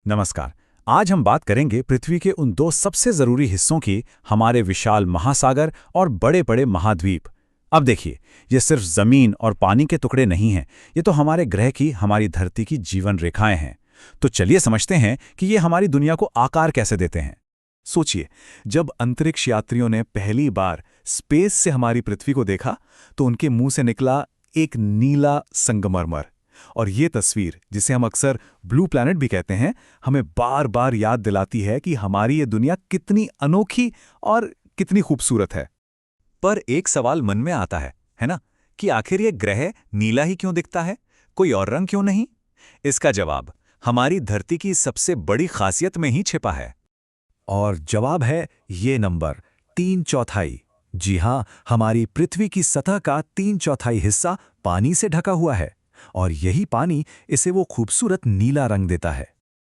नमस्कार। आज हम बात करेंगे पृथ्वी के उन दो सबसे जरूरी हिस्सों की, हमारे विशाल महासागर और बड़े बड़े महाद्वीप। अब देखिए, ये सिर्फ जमीन और पानी के टुकड़े नहीं हैं, ये तो हमारे ग्रह की, हमारी धरती की जीवन रेखाएं हैं। तो चलिए समझते हैं कि ये हमारी दुनिया को आकार कैसे देते हैं। सोचिए, जब अंतरिक्ष यात्रियों ने पहली बार स्पेस से हमारी पृथ्वी को देखा तो उनके मुंह से निकला एक नीला संगमरमर। और ये तस्वीर, जिसे हम अक्सर ब्लू प्लैनेट भी कहते हैं, हमें बार बार याद दिलाती है कि हमारी ये दुनिया कितनी अनोखी और कितनी खूबसूरत है। पर एक सवाल मन में आता है ना, कि आखिर ये ग्रह नीला ही क्यों दिखता है, कोई और रंग क्यों नहीं? इसका जवाब हमारी धरती की सबसे बड़ी खासियत में ही छिपा है। और जवाब है ये नंबर 3/4। जी हाँ, हमारी पृथ्वी की सतह का 3/4 हिस्सा पानी से ढका हुआ है, और यही पानी इसे वो खूबसूरत नीला रंग देता है।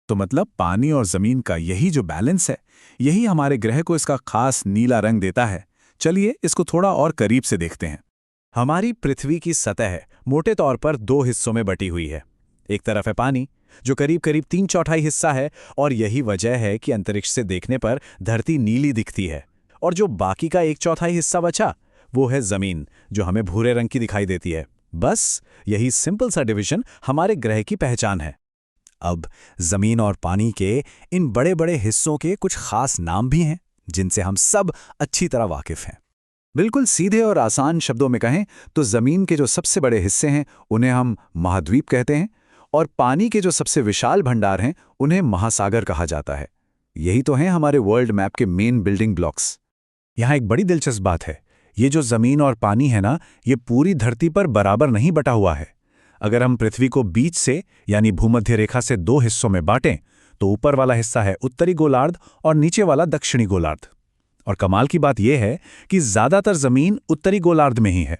तो मतलब पानी और जमीन का यही जो बैलेंस है, यही हमारे ग्रह को इसका खास नीला रंग देता है। चलिए इसको थोड़ा और करीब से देखते हैं। हमारी पृथ्वी की सतह मोटे तौर पर दो हिस्सों में बटी हुई है। एक तरफ है पानी, जो करीब करीब 3/4 हिस्सा है, और यही वजह है कि अंतरिक्ष से देखने पर धरती नीली दिखती है। और जो बाकी का 1/4 हिस्सा बचा, वो है जमीन, जो हमें भूरे रंग की दिखाई देती है। बस यही सिंपल सा डिवीजन हमारे ग्रह की पहचान है। अब जमीन और पानी के इन बड़े बड़े हिस्सों के कुछ खास नाम भी हैं, जिनसे हम सब अच्छी तरह वाकिफ हैं। बिल्कुल सीधे और आसान शब्दों में कहें तो जमीन के जो सबसे बड़े हिस्से हैं उन्हें हम महाद्वीप कहते हैं, और पानी के जो सबसे विशाल भंडार हैं उन्हें महासागर कहा जाता है। यही तो हैं हमारे वर्ल्ड मैप के मेन बिल्डिंग ब्लॉक्स। यहाँ एक बड़ी दिलचस्प बात है, ये जो जमीन और पानी है ना, ये पूरी धरती पर बराबर नहीं बटा हुआ है। अगर हम पृथ्वी को बीच से यानी भूमध्य रेखा से दो हिस्सों में बांटें, तो ऊपर वाला हिस्सा है उत्तरी गोलार्ध और नीचे वाला दक्षिणी गोलार्ध। और कमाल की बात यह है कि ज्यादातर जमीन उत्तरी गोलार्ध में ही है।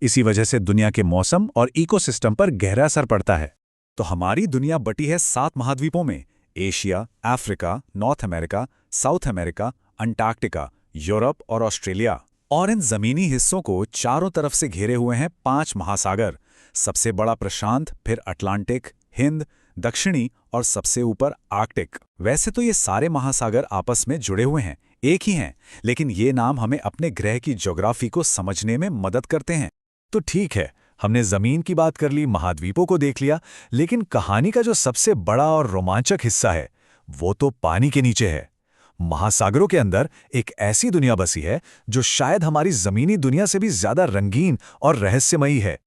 इसी वजह से दुनिया के मौसम और इकोसिस्टम पर गहरा असर पड़ता है। तो हमारी दुनिया बटी है 7 महाद्वीपों में: Asia, Africa, north America, south America, Antarctica, Europe और ऑस्ट्रेलिया। और इन जमीनी हिस्सों को चारों तरफ से घेरे हुए हैं 5 महासागर। सबसे बड़ा प्रशांत, फिर अटलांटिक, हिंद, दक्षिणी और सबसे ऊपर आर्कटिक। वैसे तो ये सारे महासागर आपस में जुड़े हुए हैं, एक ही हैं, लेकिन ये नाम हमें अपने ग्रह की ज्योग्राफी को समझने में मदद करते हैं। तो ठीक है, हमने जमीन की बात कर ली, महाद्वीपों को देख लिया, लेकिन कहानी का जो सबसे बड़ा और रोमांचक हिस्सा है वो तो पानी के नीचे है। महासागरों के अंदर एक ऐसी दुनिया बसी है जो शायद हमारी जमीनी दुनिया से भी ज्यादा रंगीन और रहस्यमयी है।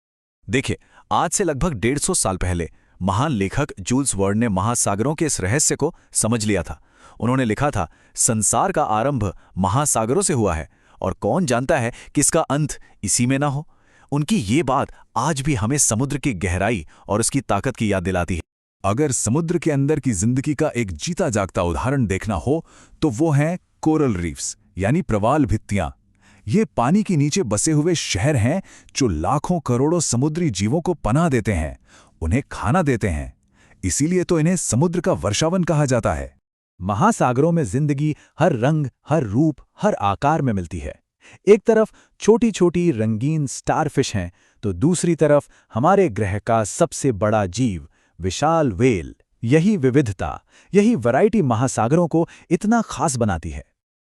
देखिए, आज से लगभग 150 साल पहले महान लेखक जूल्स वर्न ने महासागरों के इस रहस्य को समझ लिया था। उन्होंने लिखा था, संसार का आरंभ महासागरों से हुआ है, और कौन जानता है कि इसका अंत इसी में ना हो। उनकी ये बात आज भी हमें समुद्र की गहराई और उसकी ताकत की याद दिलाती है। अगर समुद्र के अंदर की जिंदगी का एक जीता जागता उदाहरण देखना हो तो वो हैं कोरल रीफ्स, यानी प्रवाल भित्तियां। ये पानी के नीचे बसे हुए शहर हैं जो लाखों करोड़ों समुद्री जीवों को पनाह देते हैं, उन्हें खाना देते हैं। इसीलिए तो इन्हें समुद्र का वर्षावन कहा जाता है। महासागरों में जिंदगी हर रंग, हर रूप, हर आकार में मिलती है। एक तरफ छोटी छोटी रंगीन स्टारफिश हैं, तो दूसरी तरफ हमारे ग्रह का सबसे बड़ा जीव विशाल व्हेल। यही विविधता, यही वैरायटी महासागरों को इतना खास बनाती है।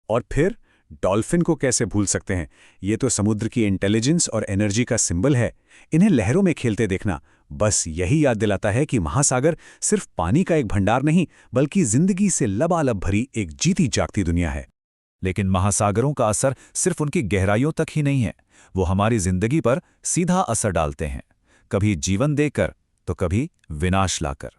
और फिर डॉल्फिन को कैसे भूल सकते हैं? ये तो समुद्र की इंटेलिजेंस और एनर्जी का सिंबल है। इन्हें लहरों में खेलते देखना बस यही याद दिलाता है कि महासागर सिर्फ पानी का एक भंडार नहीं, बल्कि जिंदगी से लबालब भरी एक जीती जागती दुनिया है। लेकिन महासागरों का असर सिर्फ उनकी गहराइयों तक ही नहीं है, वो हमारी जिंदगी पर सीधा असर डालते हैं, कभी जीवन देकर तो कभी विनाश लाकर।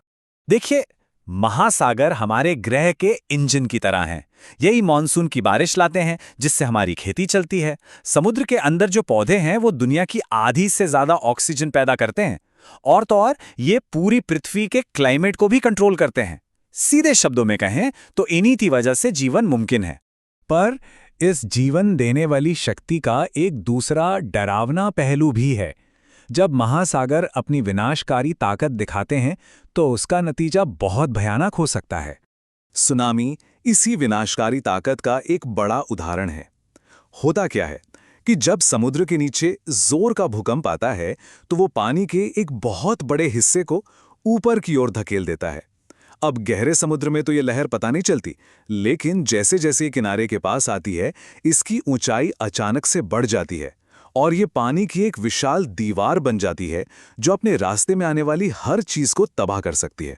देखिए, महासागर हमारे ग्रह के इंजन की तरह हैं। यही मॉनसून की बारिश लाते हैं, जिससे हमारी खेती चलती है। समुद्र के अंदर जो पौधे हैं वो दुनिया की आधी से ज्यादा ऑक्सीजन पैदा करते हैं, और तो और ये पूरी पृथ्वी के क्लाइमेट को भी कंट्रोल करते हैं। सीधे शब्दों में कहें तो इन्हीं की वजह से जीवन मुमकिन है। पर इस जीवन देने वाली शक्ति का एक दूसरा डरावना पहलू भी है। जब महासागर अपनी विनाशकारी ताकत दिखाते हैं तो उसका नतीजा बहुत भयानक हो सकता है। सुनामी इसी विनाशकारी ताकत का एक बड़ा उदाहरण है। होता क्या है कि जब समुद्र के नीचे जोर का भूकंप आता है तो वो पानी के एक बहुत बड़े हिस्से को ऊपर की ओर धकेल देता है। अब गहरे समुद्र में तो ये लहर पता नहीं चलती, लेकिन जैसे जैसे ये किनारे के पास आती है, इसकी ऊंचाई अचानक से बढ़ जाती है और ये पानी की एक विशाल दीवार बन जाती है जो अपने रास्ते में आने वाली हर चीज को तबाह कर सकती है।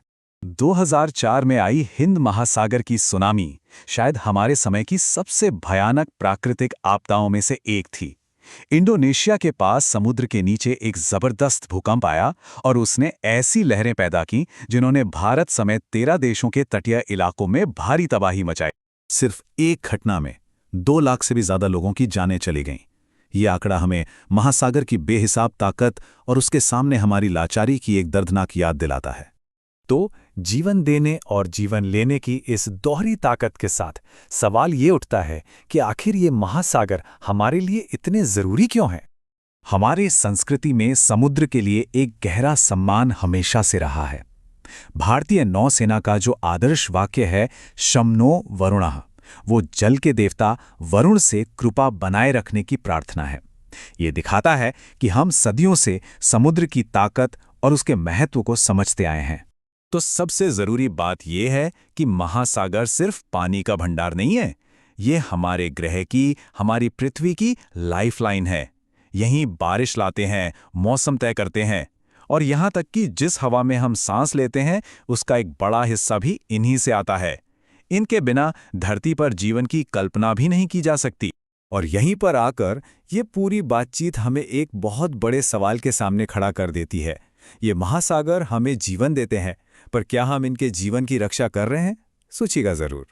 2004 में आई हिंद महासागर की सुनामी शायद हमारे समय की सबसे भयानक प्राकृतिक आपदाओं में से एक थी। इंडोनेशिया के पास समुद्र के नीचे एक जबरदस्त भूकंप आया और उसने ऐसी लहरें पैदा की जिन्होंने भारत समेत 13 देशों के तटीय इलाकों में भारी तबाही मचाई। सिर्फ एक घटना में 2 लाख से भी ज्यादा लोगों की जानें चली गईं। ये आंकड़ा हमें महासागर की बेहिसाब ताकत और उसके सामने हमारी लाचारी की एक दर्दनाक याद दिलाता है। तो जीवन देने और जीवन लेने की इस दोहरी ताकत के साथ सवाल ये उठता है कि आखिर ये महासागर हमारे लिए इतने जरूरी क्यों हैं? हमारे संस्कृति में समुद्र के लिए एक गहरा सम्मान हमेशा से रहा है। भारतीय नौसेना का जो आदर्श वाक्य है शम्नो वरुणः, वो जल के देवता वरुण से कृपा बनाए रखने की प्रार्थना है। ये दिखाता है कि हम सदियों से समुद्र की ताकत और उसके महत्व को समझते आए हैं। तो सबसे जरूरी बात यह है कि महासागर सिर्फ पानी का भंडार नहीं है, ये हमारे ग्रह की, हमारी पृथ्वी की लाइफलाइन है। यहीं बारिश लाते हैं, मौसम तय करते हैं और यहाँ तक कि जिस हवा में हम सांस लेते हैं उसका एक बड़ा हिस्सा भी इन्हीं से आता है। इनके बिना धरती पर जीवन की कल्पना भी नहीं की जा सकती। और यहीं पर आकर ये पूरी बातचीत हमें एक बहुत बड़े सवाल के सामने खड़ा कर देती है। ये महासागर हमें जीवन देते हैं, पर क्या हम इनके जीवन की रक्षा कर रहे हैं? सोचिएगा जरूर।